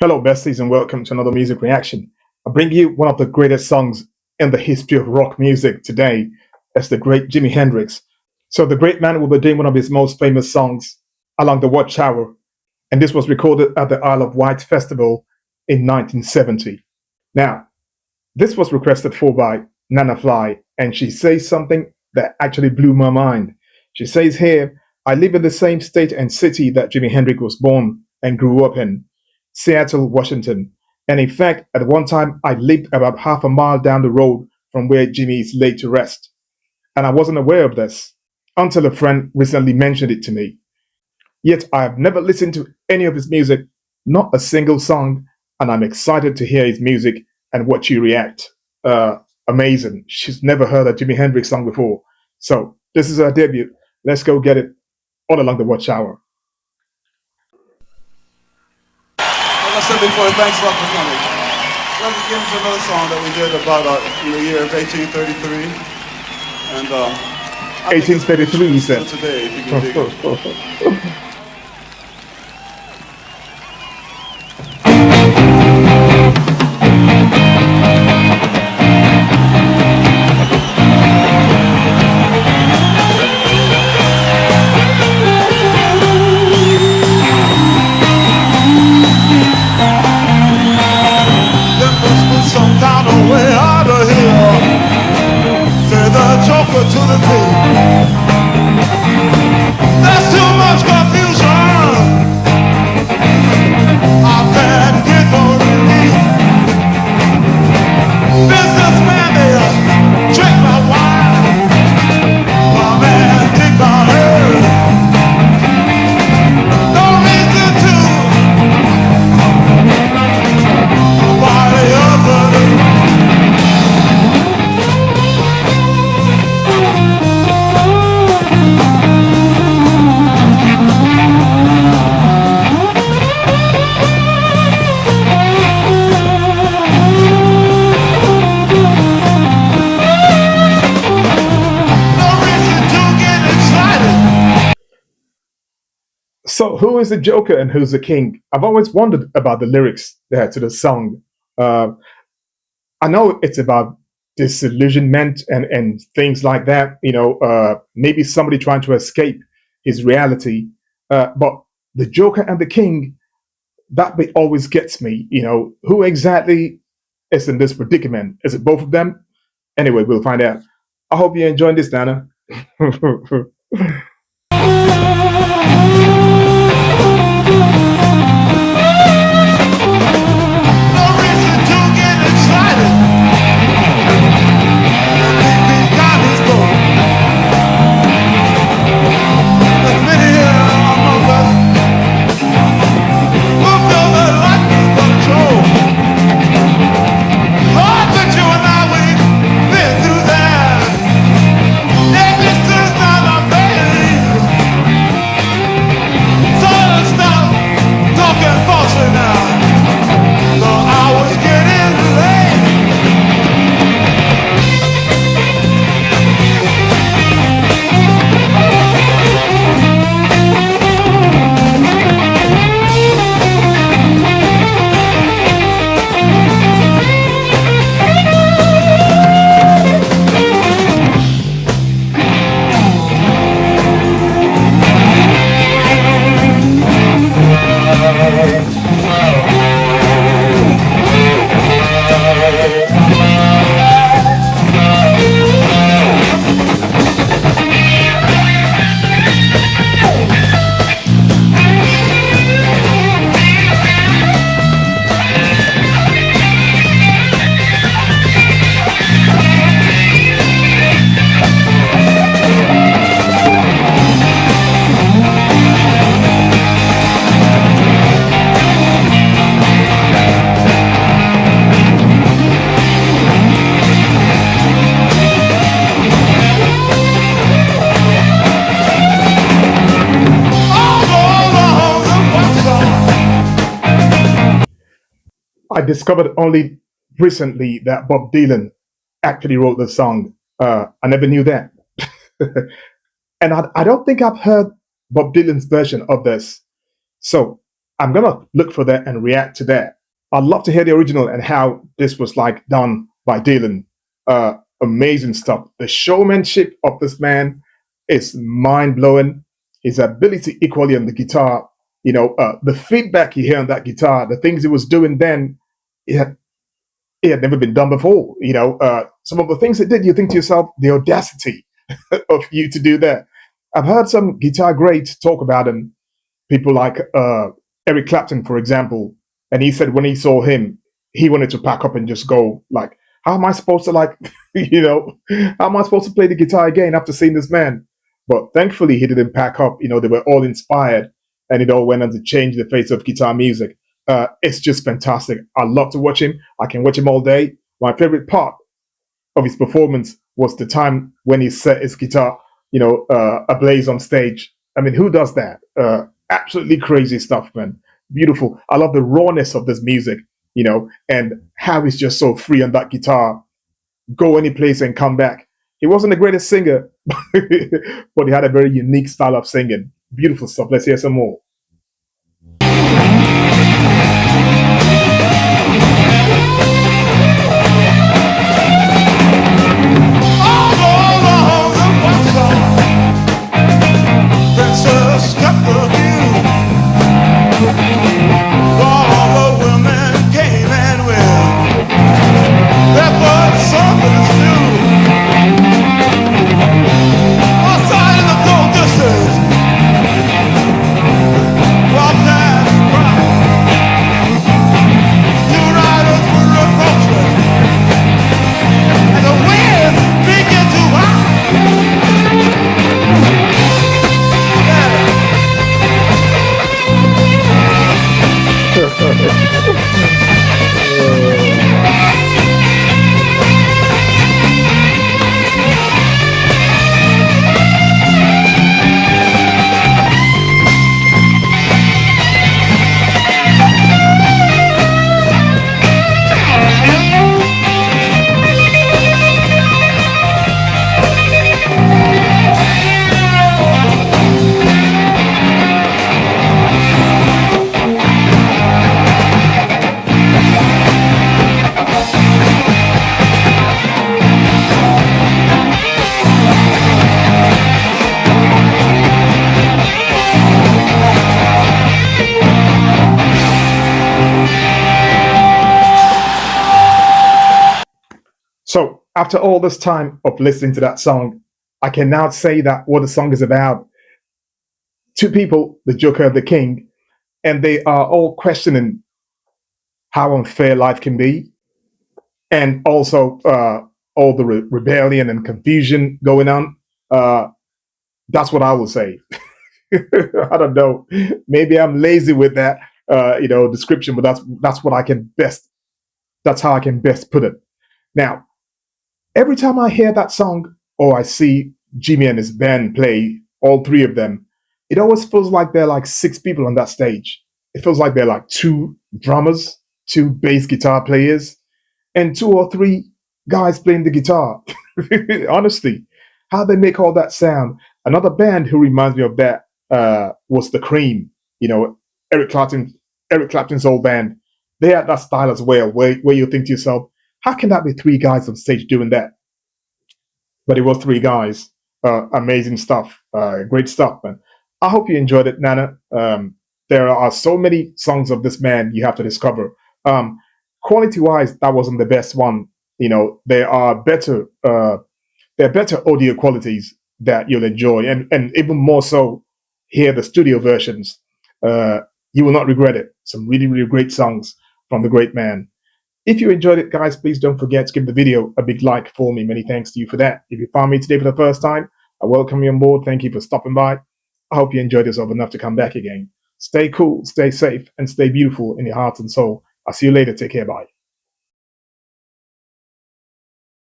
Hello, besties, and welcome to another music reaction. I bring you one of the greatest songs in the history of rock music today. It's the great Jimi Hendrix. So, the great man will be doing one of his most famous songs, Along the Watchtower, and this was recorded at the Isle of Wight Festival in 1970. Now, this was requested for by Nana Fly, and she says something that actually blew my mind. She says here, I live in the same state and city that Jimi Hendrix was born and grew up in, Seattle, Washington. And in fact, at one time, I lived about half a mile down the road from where Jimmy is laid to rest. And I wasn't aware of this until a friend recently mentioned it to me. Yet I have never listened to any of his music, not a single song, and I'm excited to hear his music and watch you react. Amazing. She's never heard a Jimi Hendrix song before. So this is her debut. Let's go get it all along the Watchtower. Like I said before, thanks a lot for coming. Let's get into another song that we did about in the year of 1833. And I think it's 1833, he said. still today, if you can dig it. Some kind of way out of here. Say the joker to the thief. There's too much confusion. I can't get no relief. Businessman, they drink my wine. My man, take my head. No reason to body other. So, who is the Joker and who's the King? I've always wondered about the lyrics there to the song. I know it's about disillusionment and things like that. Maybe somebody trying to escape his reality. But the Joker and the King, that bit always gets me. Who exactly is in this predicament? Is it both of them? Anyway, we'll find out. I hope you're enjoying this, Nana. I discovered only recently that Bob Dylan actually wrote the song. I never knew that. And I don't think I've heard Bob Dylan's version of this. So I'm gonna look for that and react to that. I'd love to hear the original and how this was like done by Dylan. Amazing stuff. The showmanship of this man is mind blowing. His ability equally on the guitar, the feedback you hear on that guitar, the things he was doing then, it had never been done before. Some of the things it did, you think to yourself, the audacity of you to do that. I've heard some guitar greats talk about him, people like Eric Clapton, for example, and he said when he saw him, he wanted to pack up and just go. Like, how am I supposed to how am I supposed to play the guitar again after seeing this man? But thankfully, he didn't pack up. They were all inspired, and it all went on to change the face of guitar music. It's just fantastic. I love to watch him. I can watch him all day. My favorite part of his performance was the time when he set his guitar, ablaze on stage. I mean, who does that? Absolutely crazy stuff, man. Beautiful. I love the rawness of this music, and how he's just so free on that guitar. Go any place and come back. He wasn't the greatest singer, but he had a very unique style of singing. Beautiful stuff. Let's hear some more. So after all this time of listening to that song, I can now say that what the song is about. Two people, the Joker and the King, and they are all questioning how unfair life can be, and also all the rebellion and confusion going on. Uh, that's what I will say. I don't know. Maybe I'm lazy with that, description, but that's what I can best. That's how I can best put it. Now, every time I hear that song or I see Jimmy and his band play, all three of them, it always feels like they're like six people on that stage. It feels like they're like two drummers, two bass guitar players, and two or three guys playing the guitar. Honestly, how they make all that sound. Another band who reminds me of that was the Cream. Eric Clapton, Eric Clapton's old band. They had that style as well, where you think to yourself, how can that be three guys on stage doing that? But it was three guys. Amazing stuff. Great stuff, man. I hope you enjoyed it, Nana. There are so many songs of this man you have to discover. Quality-wise, that wasn't the best one. There are better audio qualities that you'll enjoy, and even more so, hear the studio versions. You will not regret it. Some really, really great songs from the great man. If you enjoyed it, guys, please don't forget to give the video a big like for me. Many thanks to you for that. If you found me today for the first time, I welcome you on board. Thank you for stopping by. I hope you enjoyed yourself enough to come back again. Stay cool, stay safe, and stay beautiful in your heart and soul. I'll see you later. Take care. Bye.